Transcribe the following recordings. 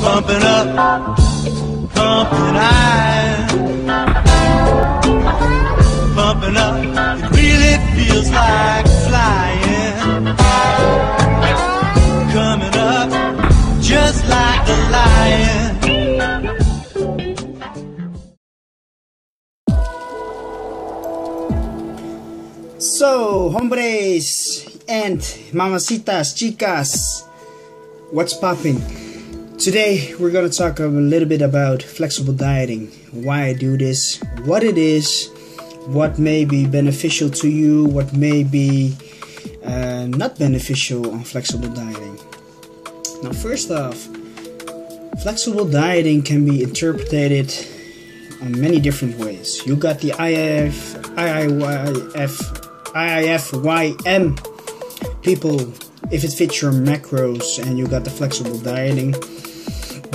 Pumping up, pumping high, pumping up, it really feels like flying. Coming up, just like a lion. So, hombres and mamacitas, chicas, what's popping? Today we're gonna talk a little bit about flexible dieting, why I do this, what it is, what may be beneficial to you, what may be not beneficial on flexible dieting. Now, first off, flexible dieting can be interpreted on many different ways. You got the IIFYM people, if it fits your macros, and you got the flexible dieting.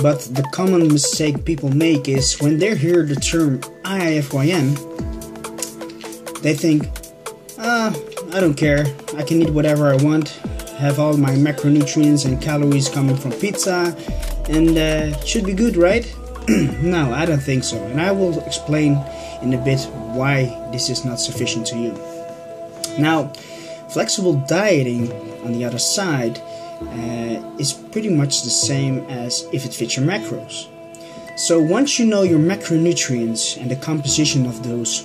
But the common mistake people make is when they hear the term IIFYM, they think, I don't care, I can eat whatever I want, have all my macronutrients and calories coming from pizza, and should be good, right? No, I don't think so, and I will explain in a bit why this is not sufficient to you. Now, flexible dieting, on the other side, is pretty much the same as if it fits your macros. So once you know your macronutrients and the composition of those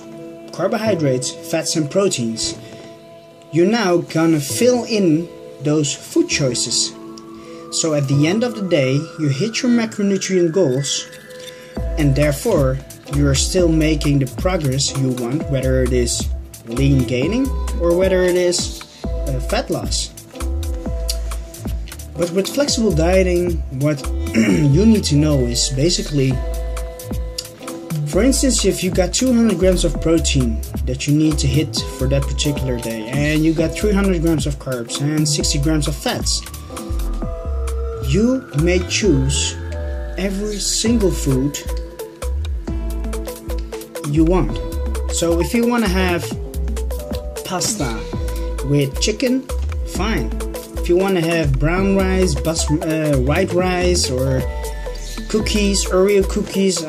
carbohydrates, fats and proteins, you're now gonna fill in those food choices. So at the end of the day, you hit your macronutrient goals, and therefore you're still making the progress you want, whether it is lean gaining or whether it is fat loss. But with flexible dieting, what you need to know is basically, for instance, if you got 200 grams of protein that you need to hit for that particular day, and you got 300 grams of carbs and 60 grams of fats, you may choose every single food you want. So if you want to have pasta with chicken, fine. If you want to have brown rice, white rice, or cookies, Oreo cookies,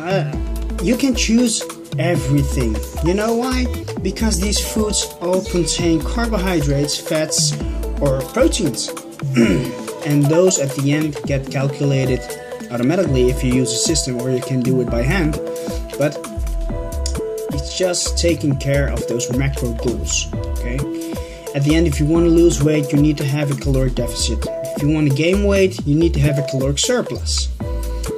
you can choose everything. You know why? Because these foods all contain carbohydrates, fats, or proteins. And those at the end get calculated automatically if you use a system, or you can do it by hand. But it's just taking care of those macro goals, okay? At the end, if you want to lose weight, you need to have a caloric deficit. If you want to gain weight, you need to have a caloric surplus.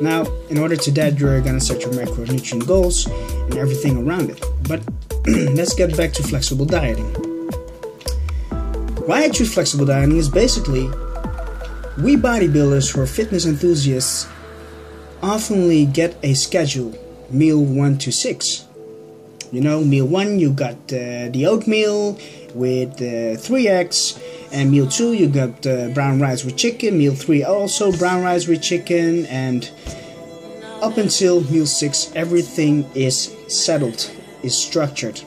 Now, in order to that, you're going to set your macronutrient goals and everything around it. But let's get back to flexible dieting. Why I choose flexible dieting is basically, we bodybuilders who are fitness enthusiasts oftenly get a schedule, meal 1 to 6. You know, meal 1, you got the oatmeal with 3 eggs, and meal 2 you got brown rice with chicken, meal 3 also brown rice with chicken, and up until meal 6 everything is settled, is structured,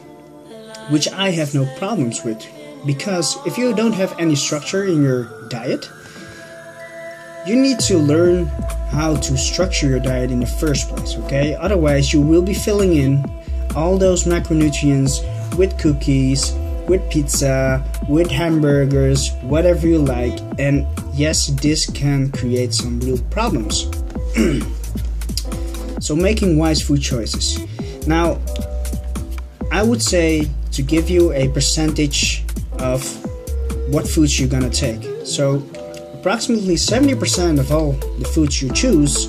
which I have no problems with, because if you don't have any structure in your diet, you need to learn how to structure your diet in the first place, okay? Otherwise you will be filling in all those macronutrients with cookies, with pizza, with hamburgers, whatever you like, and yes, this can create some real problems. So making wise food choices. Now, I would say to give you a percentage of what foods you're gonna take. So approximately 70% of all the foods you choose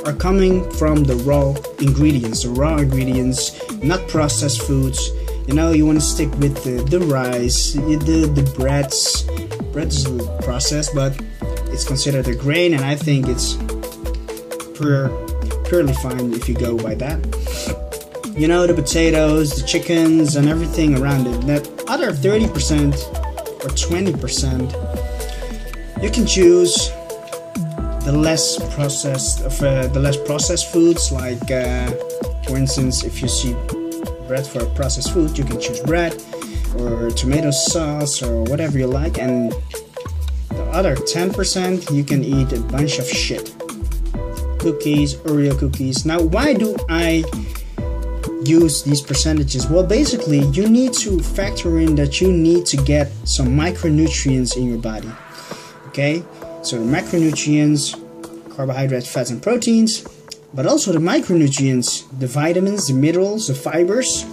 are coming from the raw ingredients, not processed foods. You know, you want to stick with the rice, the breads. Bread is processed, but it's considered a grain, and I think it's purely fine if you go by that. You know, the potatoes, the chickens, and everything around it. That other 30% or 20%, you can choose the less processed foods, like for instance, if you see bread for a processed food, you can choose bread or tomato sauce or whatever you like, and the other 10% you can eat a bunch of shit. cookies, Oreo cookies. Now, why do I use these percentages? Well, basically, you need to factor in that you need to get some micronutrients in your body. Okay, so the macronutrients, carbohydrates, fats, and proteins, but also the micronutrients, the vitamins, the minerals, the fibers.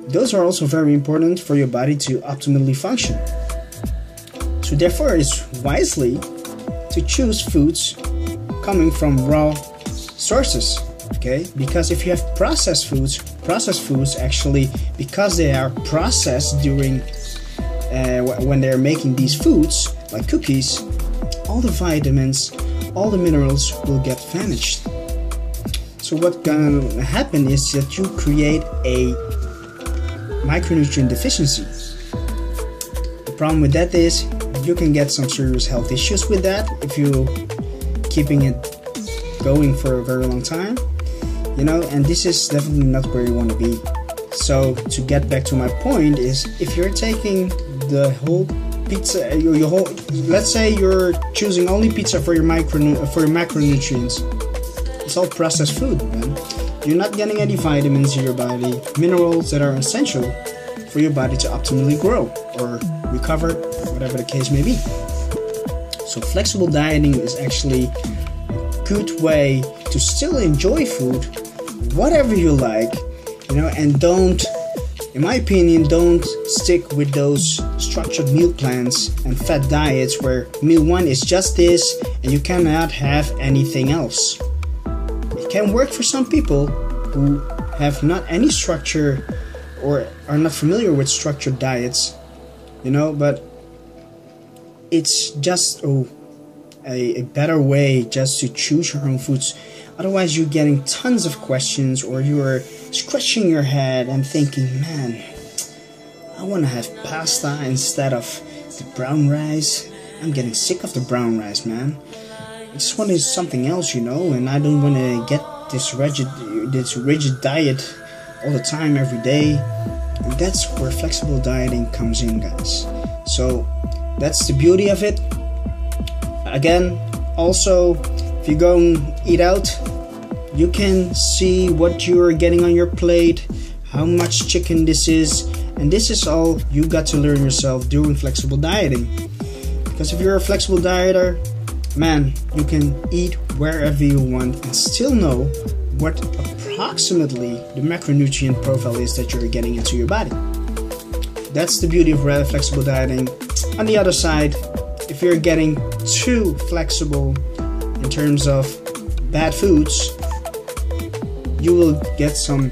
Those are also very important for your body to optimally function. So therefore, it's wisely to choose foods coming from raw sources. Okay, because if you have processed foods actually, because they are processed during when they're making these foods like cookies, all the vitamins, all the minerals will get vanished. So what's gonna happen is that you create a micronutrient deficiency. The problem with that is you can get some serious health issues with that if you're keeping it going for a very long time, you know, and this is definitely not where you want to be. So to get back to my point is, if you're taking the whole pizza, your whole, let's say you're choosing only pizza for your macronutrients, it's all processed food, man. You're not getting any vitamins in your body, minerals that are essential for your body to optimally grow or recover, whatever the case may be. So flexible dieting is actually a good way to still enjoy food, whatever you like, you know, and don't, in my opinion, don't stick with those structured meal plans and fat diets where meal one is just this and you cannot have anything else. It can work for some people who have not any structure or are not familiar with structured diets, you know, but it's just a better way just to choose your own foods. Otherwise, you're getting tons of questions, or you're scratching your head and thinking, man, I want to have pasta instead of the brown rice. I'm getting sick of the brown rice, man. I just want something else, you know, and I don't want to get this rigid diet all the time, every day. And that's where flexible dieting comes in, guys. So that's the beauty of it. Again, also, if you go and eat out, you can see what you're getting on your plate, how much chicken this is, and this is all you got to learn yourself during flexible dieting. Because if you're a flexible dieter, man, you can eat wherever you want and still know what approximately the macronutrient profile is that you're getting into your body. That's the beauty of flexible dieting. On the other side, if you're getting too flexible in terms of bad foods, you will get some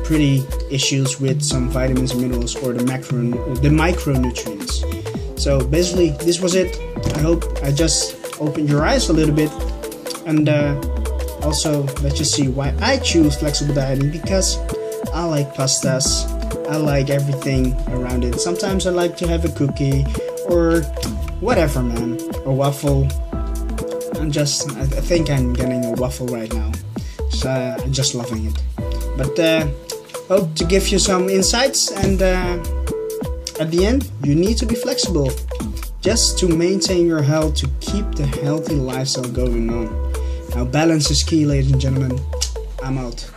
pretty issues with some vitamins and minerals, or the micronutrients. So basically, this was it. I hope I just opened your eyes a little bit, and also let's just see why I choose flexible dieting. Because I like pastas, I like everything around it. Sometimes I like to have a cookie or whatever, man, or waffle. I think I'm getting a waffle right now, so I'm just loving it. But hope to give you some insights, and at the end, you need to be flexible just to maintain your health, to keep the healthy lifestyle going on. Now, balance is key, ladies and gentlemen. I'm out.